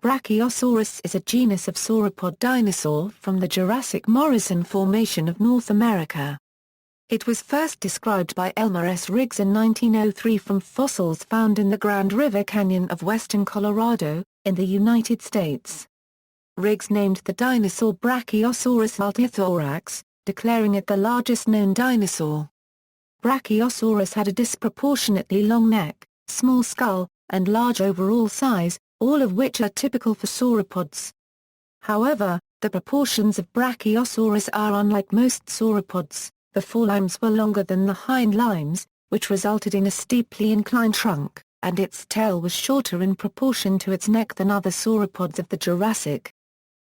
Brachiosaurus is a genus of sauropod dinosaur from the Jurassic Morrison Formation of North America. It was first described by Elmer S. Riggs in 1903 from fossils found in the Grand River Canyon of western Colorado, in the United States. Riggs named the dinosaur Brachiosaurus altithorax, declaring it the largest known dinosaur. Brachiosaurus had a disproportionately long neck, small skull, and large overall size, all of which are typical for sauropods. However, the proportions of Brachiosaurus are unlike most sauropods. The forelimbs were longer than the hindlimbs, which resulted in a steeply inclined trunk, and its tail was shorter in proportion to its neck than other sauropods of the Jurassic.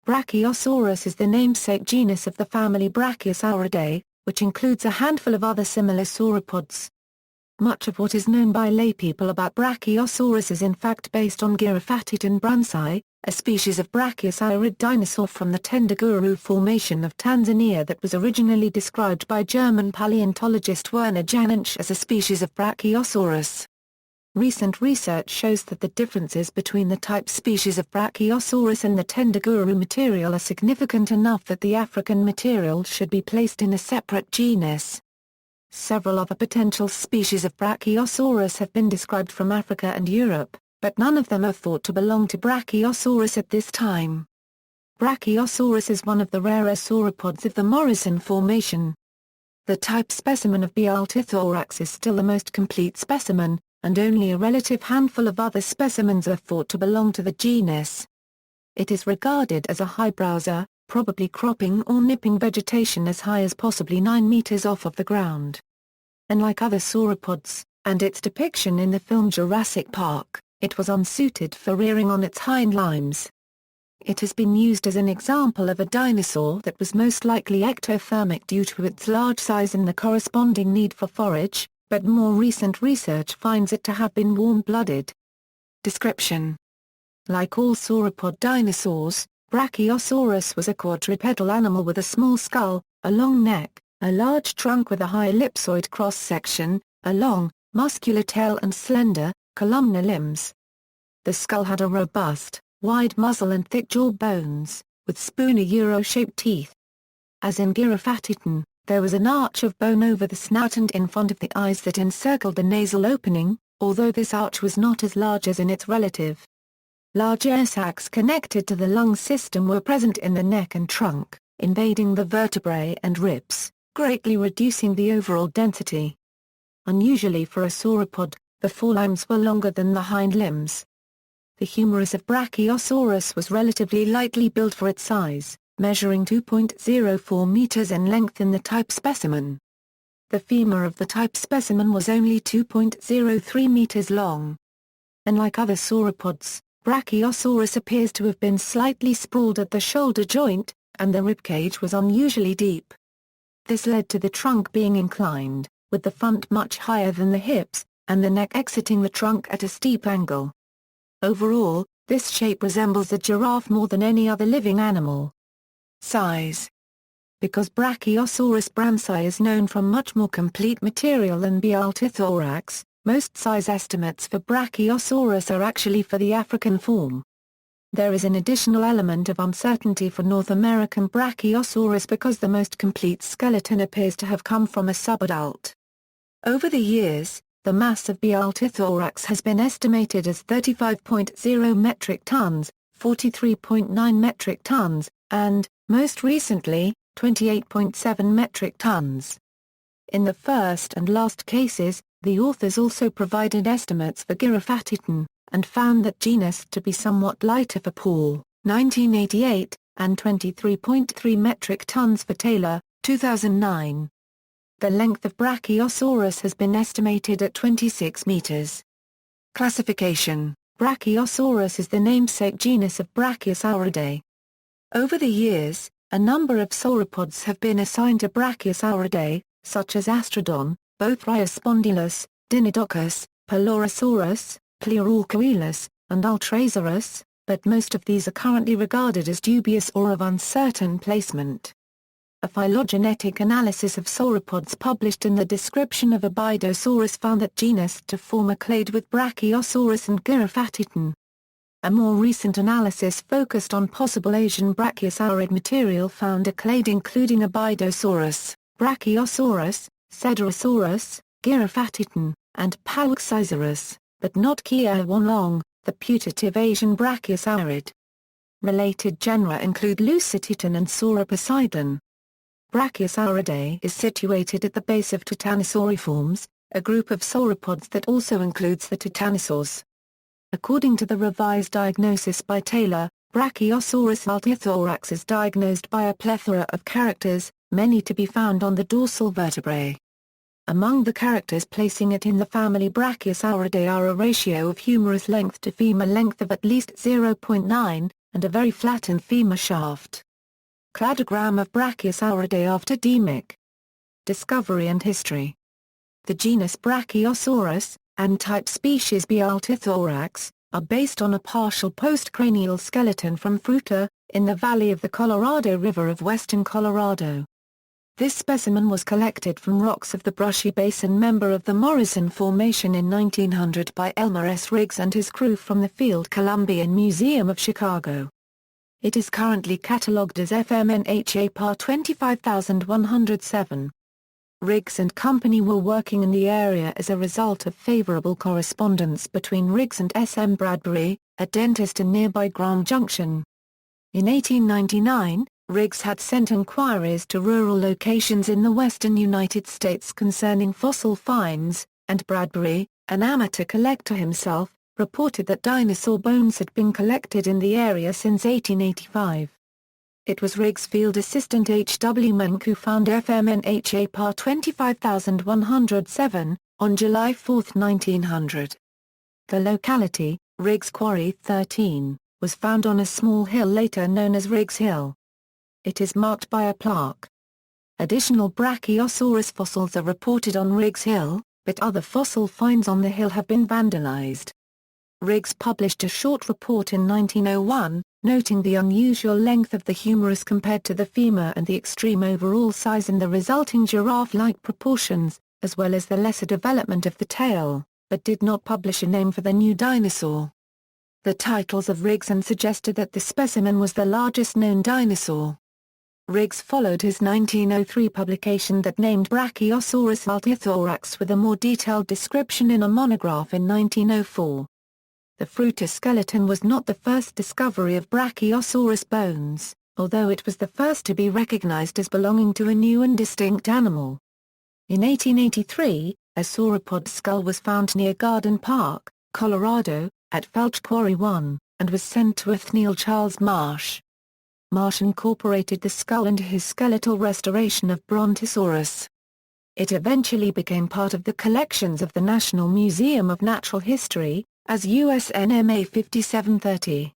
Brachiosaurus is the namesake genus of the family Brachiosauridae, which includes a handful of other similar sauropods. Much of what is known by laypeople about Brachiosaurus is in fact based on Giraffatitan brancai, a species of brachiosaurid dinosaur from the Tendaguru Formation of Tanzania that was originally described by German paleontologist Werner Janensch as a species of Brachiosaurus. Recent research shows that the differences between the type species of Brachiosaurus and the Tendaguru material are significant enough that the African material should be placed in a separate genus. Several other potential species of Brachiosaurus have been described from Africa and Europe, but none of them are thought to belong to Brachiosaurus at this time. Brachiosaurus is one of the rarer sauropods of the Morrison Formation. The type specimen of B. altithorax is still the most complete specimen, and only a relative handful of other specimens are thought to belong to the genus. It is regarded as a high browser, probably cropping or nipping vegetation as high as possibly 9 meters off of the ground. Unlike other sauropods, and its depiction in the film Jurassic Park, it was unsuited for rearing on its hindlimbs. It has been used as an example of a dinosaur that was most likely ectothermic due to its large size and the corresponding need for forage, but more recent research finds it to have been warm-blooded. Description: like all sauropod dinosaurs, Brachiosaurus was a quadrupedal animal with a small skull, a long neck, a large trunk with a high ellipsoid cross-section, a long, muscular tail and slender, columnar limbs. The skull had a robust, wide muzzle and thick jaw bones, with spooner-shaped teeth. As in Giraffatitan, there was an arch of bone over the snout and in front of the eyes that encircled the nasal opening, although this arch was not as large as in its relative. Large air sacs connected to the lung system were present in the neck and trunk, invading the vertebrae and ribs, greatly reducing the overall density. Unusually for a sauropod, the forelimbs were longer than the hind limbs. The humerus of Brachiosaurus was relatively lightly built for its size, measuring 2.04 meters in length in the type specimen. The femur of the type specimen was only 2.03 meters long. Unlike other sauropods, Brachiosaurus appears to have been slightly sprawled at the shoulder joint, and the ribcage was unusually deep. This led to the trunk being inclined, with the front much higher than the hips, and the neck exiting the trunk at a steep angle. Overall, this shape resembles a giraffe more than any other living animal. Size: because Brachiosaurus brancai is known from much more complete material than B. altithorax, most size estimates for Brachiosaurus are actually for the African form. There is an additional element of uncertainty for North American Brachiosaurus because the most complete skeleton appears to have come from a subadult. Over the years, the mass of B. altithorax has been estimated as 35.0 metric tons, 43.9 metric tons, and, most recently, 28.7 metric tons. In the first and last cases, the authors also provided estimates for Giraffatitan, and found that genus to be somewhat lighter for Paul, 1988, and 23.3 metric tons for Taylor, 2009. The length of Brachiosaurus has been estimated at 26 meters. Classification: Brachiosaurus is the namesake genus of Brachiosauridae. Over the years, a number of sauropods have been assigned to Brachiosauridae, such as Astrodon, both Riospondylus, Deinodocus, Pelorosaurus, Pleuraucoelus, and Ultrasaurus, but most of these are currently regarded as dubious or of uncertain placement. A phylogenetic analysis of sauropods published in the description of Abidosaurus found that genus to form a clade with Brachiosaurus and Giraffatitan. A more recent analysis focused on possible Asian brachiosaurid material found a clade including Աբrækiə́sɔrəs, Brachiosaurus, Cedrosaurus, Giraffatitan, and Paleoecology, but not Kiawanlong, the putative Asian brachiosaurid. Related genera include Lusatitan and Sauropod. Brachiosauridae is situated at the base of Titanosauriforms, a group of sauropods that also includes the titanosaurs. According to the revised diagnosis by Taylor, Brachiosaurus altithorax is diagnosed by a plethora of characters, many to be found on the dorsal vertebrae. Among the characters placing it in the family Brachiosauridae are a ratio of humerus length to femur length of at least 0.9, and a very flattened femur shaft. Cladogram of Brachiosauridae after Dimick. Discovery and history. The genus Brachiosaurus, and type species B. altithorax, are based on a partial postcranial skeleton from Fruita, in the valley of the Colorado River of western Colorado. This specimen was collected from rocks of the Brushy Basin member of the Morrison Formation in 1900 by Elmer S. and his crew from the Field Columbian Museum of Chicago. It is currently catalogued as FMNHA Par 25107. Riggs and Company were working in the area as a result of favorable correspondence between Riggs and S. M. Bradbury, a dentist in nearby Grand Junction. In 1899, Riggs had sent inquiries to rural locations in the western United States concerning fossil finds, and Bradbury, an amateur collector himself, reported that dinosaur bones had been collected in the area since 1885. It was Riggs' field assistant H. W. Menck who found FMNHA Par 25107, on July 4, 1900. The locality, Riggs Quarry 13, was found on a small hill later known as Riggs Hill. It is marked by a plaque. Additional Brachiosaurus fossils are reported on Riggs Hill, but other fossil finds on the hill have been vandalized. Riggs published a short report in 1901, noting the unusual length of the humerus compared to the femur and the extreme overall size and the resulting giraffe-like proportions, as well as the lesser development of the tail, but did not publish a name for the new dinosaur. The titles of Riggs and suggested that the specimen was the largest known dinosaur. Riggs followed his 1903 publication that named Brachiosaurus altithorax with a more detailed description in a monograph in 1904. The Fruita skeleton was not the first discovery of Brachiosaurus bones, although it was the first to be recognized as belonging to a new and distinct animal. In 1883, a sauropod skull was found near Garden Park, Colorado, at Felch Quarry 1, and was sent to Othniel Charles Marsh. Marsh incorporated the skull into his skeletal restoration of Brontosaurus. It eventually became part of the collections of the National Museum of Natural History, as USNMA 5730.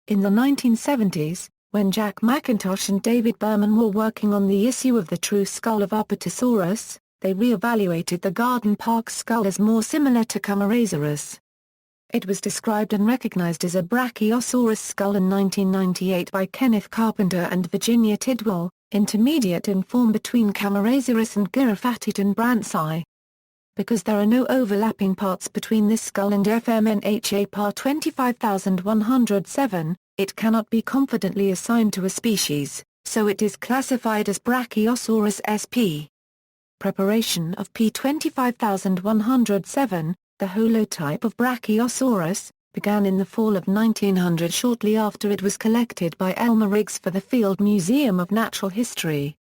In the 1970s, when Jack McIntosh and David Berman were working on the issue of the true skull of Apatosaurus, they re-evaluated the Garden Park skull as more similar to Camarasaurus. It was described and recognized as a Brachiosaurus skull in 1998 by Kenneth Carpenter and Virginia Tidwell, intermediate in form between Camarasaurus and Giraffatitan brancai. Because there are no overlapping parts between this skull and FMNHA Par 25107, it cannot be confidently assigned to a species, so it is classified as Brachiosaurus sp. Preparation of P 25107, the holotype of Brachiosaurus, began in the fall of 1900 shortly after it was collected by Elmer Riggs for the Field Museum of Natural History.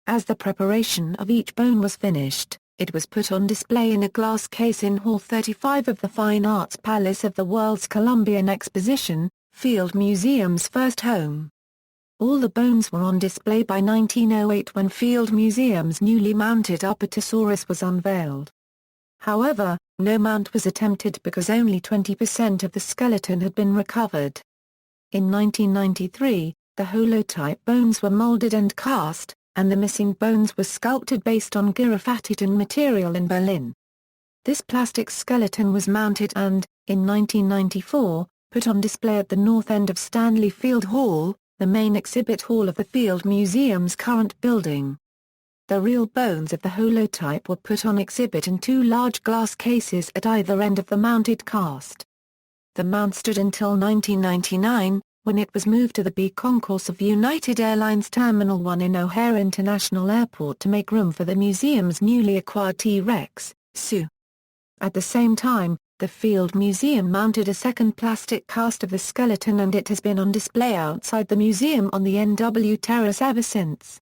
As the preparation of each bone was finished, it was put on display in a glass case in Hall 35 of the Fine Arts Palace of the World's Columbian Exposition, Field Museum's first home. All the bones were on display by 1908 when Field Museum's newly mounted Apatosaurus was unveiled. However, no mount was attempted because only 20% of the skeleton had been recovered. In 1993, the holotype bones were molded and cast, and the missing bones were sculpted based on Giraffatitan material in Berlin. This plastic skeleton was mounted and, in 1994, put on display at the north end of Stanley Field Hall, the main exhibit hall of the Field Museum's current building. The real bones of the holotype were put on exhibit in two large glass cases at either end of the mounted cast. The mount stood until 1999, when it was moved to the B concourse of United Airlines Terminal 1 in O'Hare International Airport to make room for the museum's newly acquired T-Rex, Sue. At the same time, the Field Museum mounted a second plastic cast of the skeleton, and it has been on display outside the museum on the NW Terrace ever since.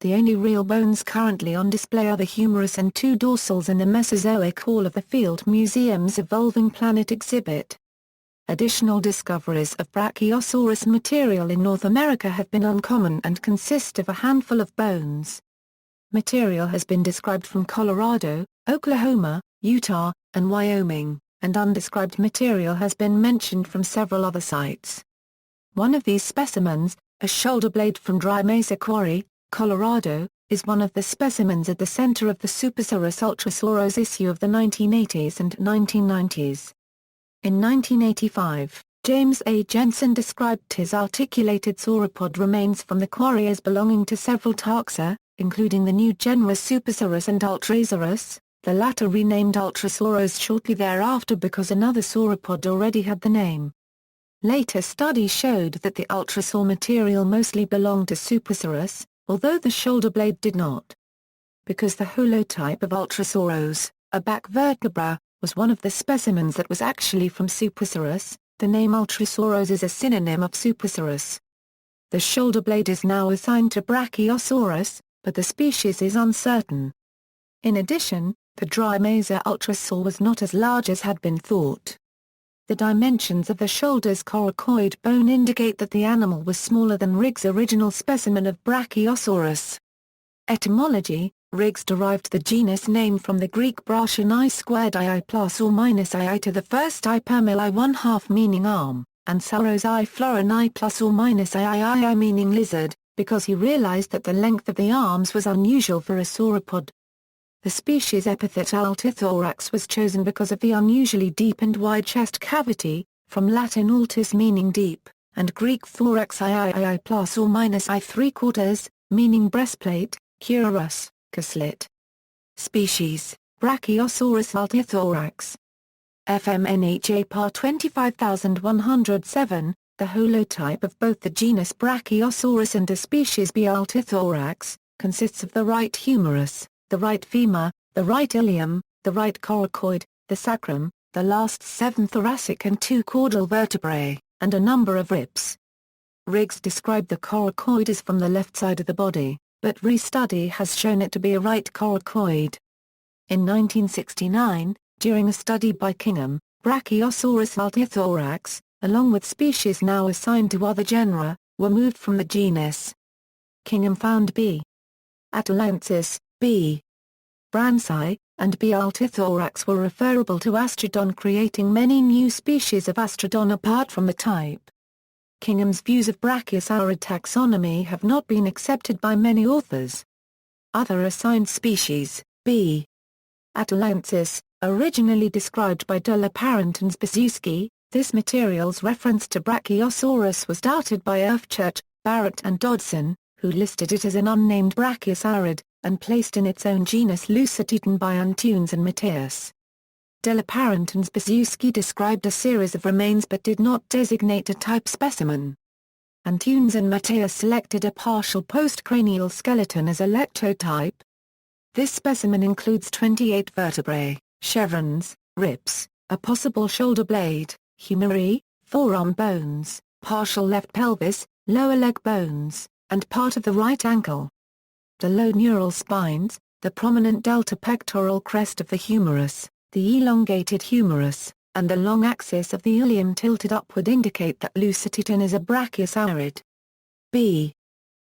The only real bones currently on display are the humerus and two dorsals in the Mesozoic Hall of the Field Museum's Evolving Planet exhibit. Additional discoveries of Brachiosaurus material in North America have been uncommon and consist of a handful of bones. Material has been described from Colorado, Oklahoma, Utah, and Wyoming, and undescribed material has been mentioned from several other sites. One of these specimens, a shoulder blade from Dry Mesa Quarry, Colorado, is one of the specimens at the center of the Supersaurus Ultrasaurus issue of the 1980s and 1990s. In 1985, James A. Jensen described his articulated sauropod remains from the quarry as belonging to several taxa, including the new genera Supersaurus and Ultrasaurus, the latter renamed Ultrasaurus shortly thereafter because another sauropod already had the name. Later studies showed that the Ultrasaur material mostly belonged to Supersaurus, although the shoulder blade did not. Because the holotype of Ultrasaurus, a back vertebra, was one of the specimens that was actually from Supersaurus, the name Ultrasaurus is a synonym of Supersaurus. The shoulder blade is now assigned to Brachiosaurus, but the species is uncertain. In addition, the Dry Mesa Ultrasaur was not as large as had been thought. The dimensions of the shoulder's coracoid bone indicate that the animal was smaller than Riggs' original specimen of Brachiosaurus. Etymology: Riggs derived the genus name from the Greek brachon I squared II plus or minus II to the first I permil I 1/2 meaning arm, and sauros I florin I plus or minus II meaning lizard, because he realized that the length of the arms was unusual for a sauropod. The species epithet altithorax was chosen because of the unusually deep and wide chest cavity, from Latin altus meaning deep, and Greek thorax II plus or minus I3/4, meaning breastplate, curus, slit. Species: Brachiosaurus altithorax. FMNHA par 25107, the holotype of both the genus Brachiosaurus and the species B. altithorax, consists of the right humerus, the right femur, the right ilium, the right coracoid, the sacrum, the last 7 thoracic and 2 caudal vertebrae, and a number of ribs. Riggs described the coracoid as from the left side of the body, but restudy has shown it to be a right coracoid. In 1969, during a study by Kingham, Brachiosaurus altithorax, along with species now assigned to other genera, were moved from the genus. Kingham found B. atalantis, B. brancai, and B. altithorax were referable to Astrodon, creating many new species of Astrodon apart from the type. Kingham's views of Brachiosaurid taxonomy have not been accepted by many authors. Other assigned species: B. atalantis, originally described by de la Parent and Zbyszewski, this material's reference to Brachiosaurus was doubted by Earthchurch, Barrett and Dodson, who listed it as an unnamed Brachiosaurid, and placed in its own genus Lusatitan by Antunes and Mateus. De la Parent and Zbyszewski described a series of remains but did not designate a type specimen. Antunes and Mateus selected a partial postcranial skeleton as a lectotype. This specimen includes 28 vertebrae, chevrons, ribs, a possible shoulder blade, humeri, forearm bones, partial left pelvis, lower leg bones, and part of the right ankle. The low neural spines, the prominent delta pectoral crest of the humerus, the elongated humerus, and the long axis of the ilium tilted upward indicate that Lusatitan is a brachiosaurid. B.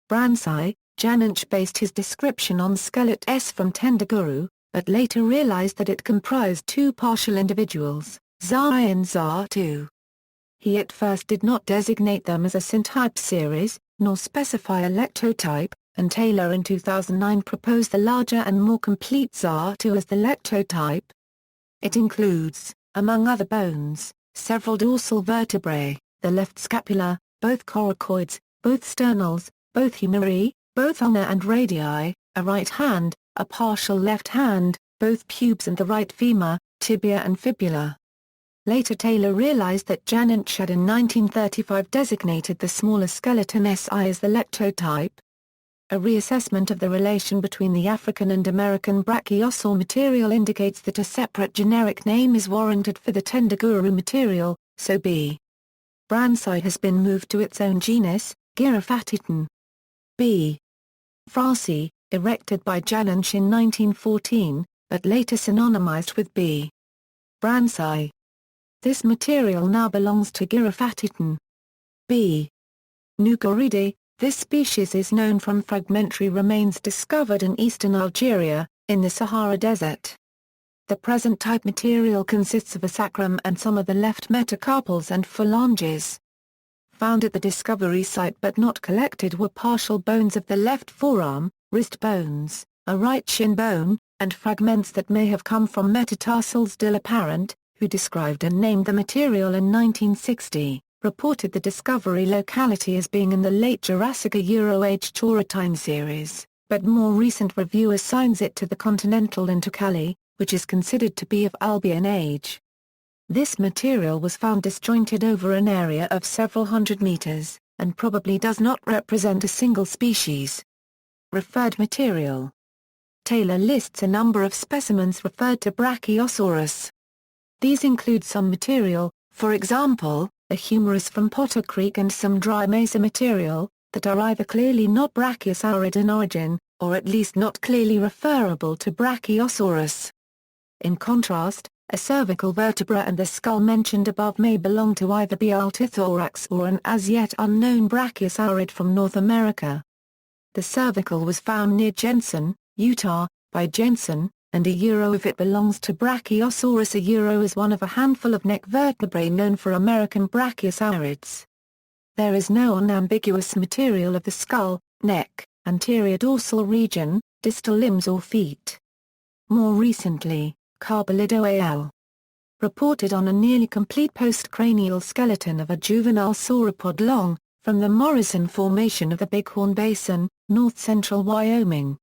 brancai, Janensch based his description on Skelet S from Tendaguru, but later realized that it comprised two partial individuals, ZA I and ZA II. He at first did not designate them as a syntype series, nor specify a lectotype, and Taylor in 2009 proposed the larger and more complete ZA II as the lectotype. It includes, among other bones, several dorsal vertebrae, the left scapula, both coracoids, both sternals, both humeri, both ulna and radii, a right hand, a partial left hand, both pubes and the right femur, tibia and fibula. Later Taylor realized that Janensch had in 1935 designated the smaller skeleton Si as the lectotype. A reassessment of the relation between the African and American brachiosaur material indicates that a separate generic name is warranted for the Tendaguru material, so B. brancai has been moved to its own genus, Giraffatitan. B. frasi, erected by Janensch in 1914, but later synonymized with B. brancai. This material now belongs to Giraffatitan. B. Nougauridae. This species is known from fragmentary remains discovered in eastern Algeria, in the Sahara Desert. The present type material consists of a sacrum and some of the left metacarpals and phalanges. Found at the discovery site but not collected were partial bones of the left forearm, wrist bones, a right shin bone, and fragments that may have come from metatarsals. Dill Apparent, who described and named the material in 1960, reported the discovery locality as being in the late Jurassic Euro-Age Taura time series, but more recent review assigns it to the continental Intercalli, which is considered to be of Albian age. This material was found disjointed over an area of several hundred meters, and probably does not represent a single species. Referred material. Taylor lists a number of specimens referred to Brachiosaurus. These include some material, for example, a humerus from Potter Creek and some dry mesa material, that are either clearly not brachiosaurid in origin, or at least not clearly referable to Brachiosaurus. In contrast, a cervical vertebra and the skull mentioned above may belong to either B. altithorax or an as yet unknown brachiosaurid from North America. The cervical was found near Jensen, Utah, by Jensen, and if it belongs to Brachiosaurus. Is one of a handful of neck vertebrae known for American brachiosaurids. There is no unambiguous material of the skull, neck, anterior dorsal region, distal limbs or feet. More recently, Carbolido al. reported on a nearly complete postcranial skeleton of a juvenile sauropod long, from the Morrison Formation of the Bighorn Basin, north-central Wyoming.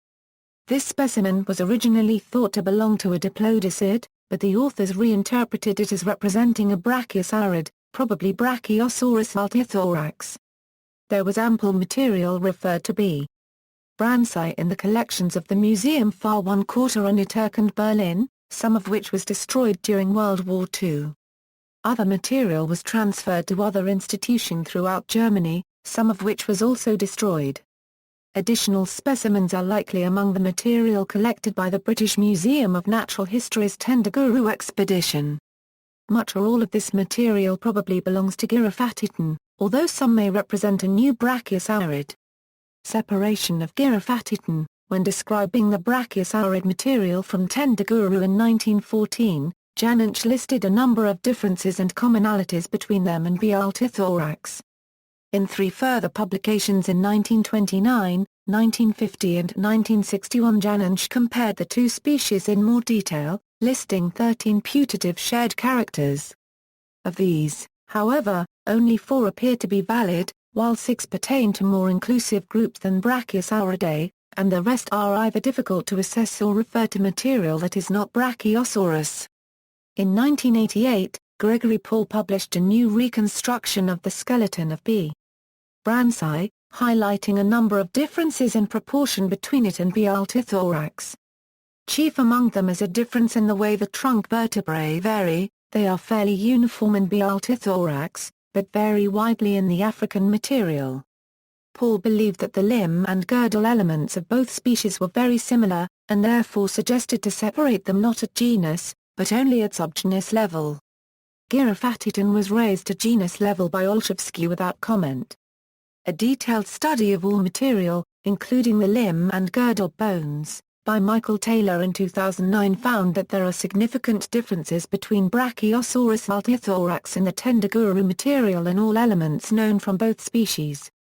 This specimen was originally thought to belong to a diplodocid, but the authors reinterpreted it as representing a brachiosaurid, probably Brachiosaurus altithorax. There was ample material referred to B. brancai in the collections of the Museum Far One Quarter in Utrecht and Berlin, some of which was destroyed during World War II. Other material was transferred to other institutions throughout Germany, some of which was also destroyed. Additional specimens are likely among the material collected by the British Museum of Natural History's Tendaguru expedition. Much or all of this material probably belongs to Giraffatitan, although some may represent a new brachiosaurid. Separation of Giraffatitan. When describing the brachiosaurid material from Tendaguru in 1914, Janensch listed a number of differences and commonalities between them and B. altithorax. In 3 further publications in 1929, 1950 and 1961, Janensch compared the two species in more detail, listing 13 putative shared characters. Of these, however, only 4 appear to be valid, while 6 pertain to more inclusive groups than Brachiosauridae, and the rest are either difficult to assess or refer to material that is not Brachiosaurus. In 1988, Gregory Paul published a new reconstruction of the skeleton of B. brancai, highlighting a number of differences in proportion between it and B. altithorax. Chief among them is a difference in the way the trunk vertebrae vary. They are fairly uniform in B. altithorax, but vary widely in the African material. Paul believed that the limb and girdle elements of both species were very similar, and therefore suggested to separate them not at genus, but only at subgenus level. Giraffatitan was raised to genus level by Olszewski without comment. A detailed study of all material, including the limb and girdle bones, by Michael Taylor in 2009 found that there are significant differences between Brachiosaurus altithorax and the Tendaguru material in all elements known from both species.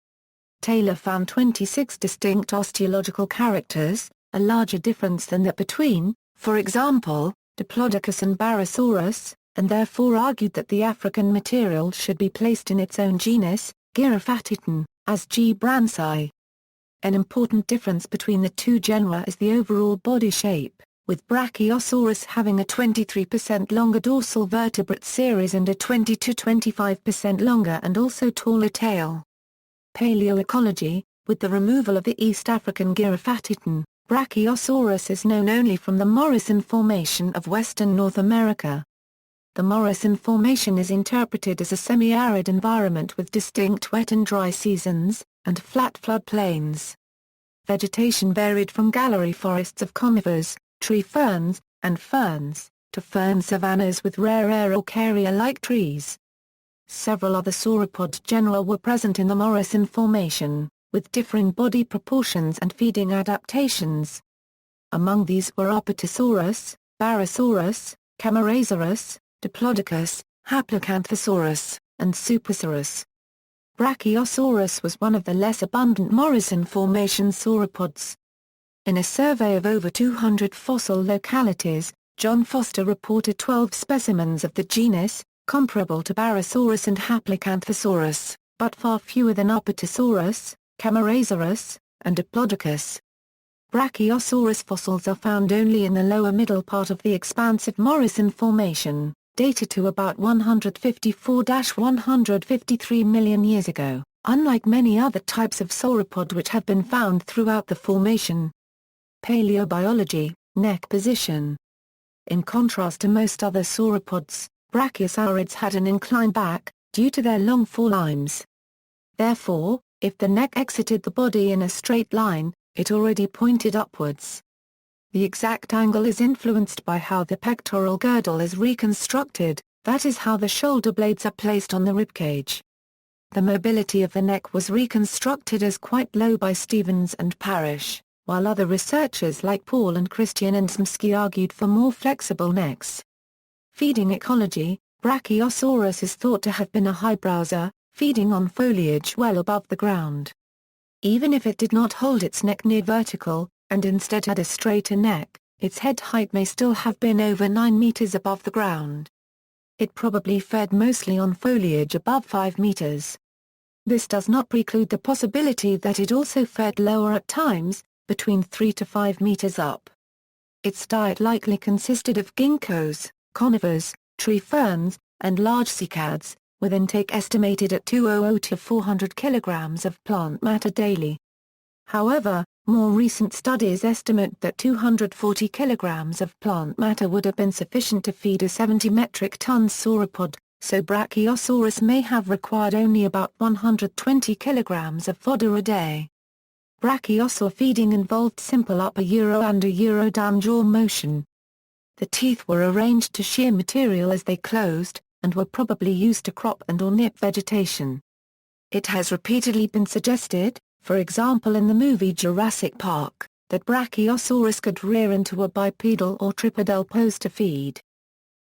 Taylor found 26 distinct osteological characters, a larger difference than that between, for example, Diplodocus and Barosaurus, and therefore argued that the African material should be placed in its own genus, Giraffatitan, as G. brancai. An important difference between the two genera is the overall body shape. with Brachiosaurus having a 23% longer dorsal vertebrate series and a 20 to 25% longer and also taller tail. Paleoecology, with the removal of the East African Giraffatitan, Brachiosaurus is known only from the Morrison Formation of western North America. The Morrison Formation is interpreted as a semi-arid environment with distinct wet and dry seasons, and flat floodplains. Vegetation varied from gallery forests of conifers, tree ferns, and ferns, to fern savannas with rare araucaria-like trees. Several other sauropod genera were present in the Morrison Formation, with differing body proportions and feeding adaptations. Among these were Apatosaurus, Barosaurus, Camarasaurus, Diplodocus, Haplocanthosaurus, and Supersaurus. Brachiosaurus was one of the less abundant Morrison Formation sauropods. In a survey of over 200 fossil localities, John Foster reported 12 specimens of the genus, comparable to Barosaurus and Haplocanthosaurus, but far fewer than Apatosaurus, Camarasaurus, and Diplodocus. Brachiosaurus fossils are found only in the lower middle part of the expansive Morrison Formation, dated to about 154-153 million years ago, unlike many other types of sauropod which have been found throughout the formation. Paleobiology, neck position. In contrast to most other sauropods, brachiosaurids had an inclined back, due to their long forelimbs. Therefore, if the neck exited the body in a straight line, it already pointed upwards. The exact angle is influenced by how the pectoral girdle is reconstructed, that is how the shoulder blades are placed on the ribcage. The mobility of the neck was reconstructed as quite low by Stevens and Parrish, while other researchers like Paul and Christian and Smsky argued for more flexible necks. Feeding ecology, Brachiosaurus is thought to have been a high browser, feeding on foliage well above the ground. Even if it did not hold its neck near vertical, and instead had a straighter neck, its head height may still have been over 9 meters above the ground. It probably fed mostly on foliage above 5 meters. This does not preclude the possibility that it also fed lower at times, between 3 to 5 meters up. Its diet likely consisted of ginkgos, conifers, tree ferns, and large cycads, with intake estimated at 200 to 400 kilograms of plant matter daily. However, more recent studies estimate that 240 kilograms of plant matter would have been sufficient to feed a 70 metric ton sauropod, so Brachiosaurus may have required only about 120 kilograms of fodder a day. Brachiosaur feeding involved simple upper and a down jaw motion. The teeth were arranged to shear material as they closed, and were probably used to crop and/or nip vegetation. It has repeatedly been suggested, for example in the movie Jurassic Park, that Brachiosaurus could rear into a bipedal or tripedal pose to feed.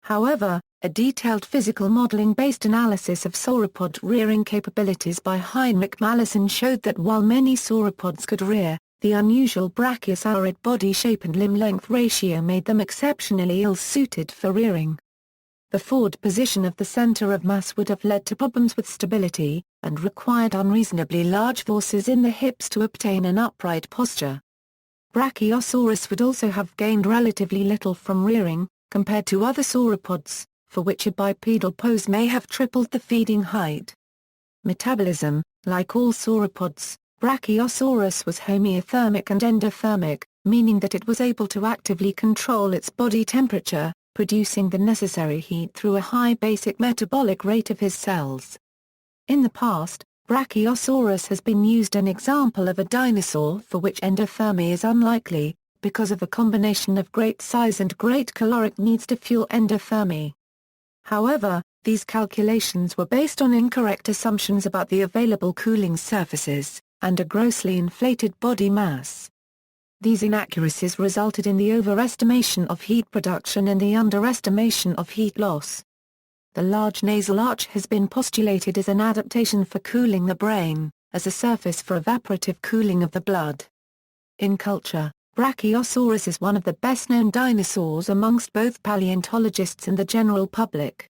However, a detailed physical modeling-based analysis of sauropod rearing capabilities by Heinrich Mallison showed that while many sauropods could rear, the unusual brachiosaurid body shape and limb length ratio made them exceptionally ill-suited for rearing. The forward position of the center of mass would have led to problems with stability, and required unreasonably large forces in the hips to obtain an upright posture. Brachiosaurus would also have gained relatively little from rearing, compared to other sauropods, for which a bipedal pose may have tripled the feeding height. Metabolism: like all sauropods, Brachiosaurus was homeothermic and endothermic, meaning that it was able to actively control its body temperature, producing the necessary heat through a high basic metabolic rate of his cells. In the past, Brachiosaurus has been used as an example of a dinosaur for which endothermy is unlikely, because of the combination of great size and great caloric needs to fuel endothermy. However, these calculations were based on incorrect assumptions about the available cooling surfaces, and a grossly inflated body mass. These inaccuracies resulted in the overestimation of heat production and the underestimation of heat loss. The large nasal arch has been postulated as an adaptation for cooling the brain, as a surface for evaporative cooling of the blood. In culture, Brachiosaurus is one of the best-known dinosaurs amongst both paleontologists and the general public.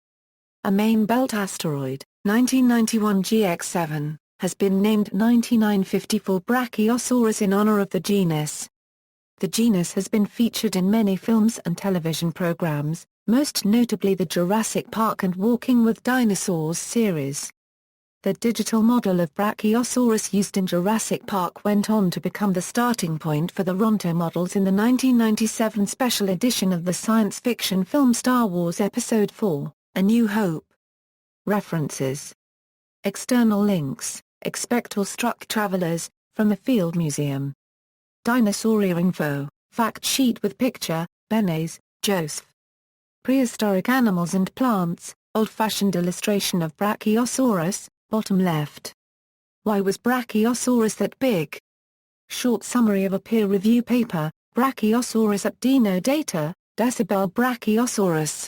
A main belt asteroid, 1991 GX7, has been named 9954 Brachiosaurus in honor of the genus. The genus has been featured in many films and television programs, most notably the Jurassic Park and Walking with Dinosaurs series. The digital model of Brachiosaurus used in Jurassic Park went on to become the starting point for the Ronto models in the 1997 special edition of the science fiction film Star Wars Episode IV, A New Hope. References. External links: Expectostruct Travelers, from the Field Museum. Dinosauria Info, fact sheet with picture, Benes, Joseph. Prehistoric Animals and Plants, old-fashioned illustration of Brachiosaurus, bottom left. Why was Brachiosaurus that big? Short summary of a peer review paper, Brachiosaurus at Dino Data, Decibel Brachiosaurus.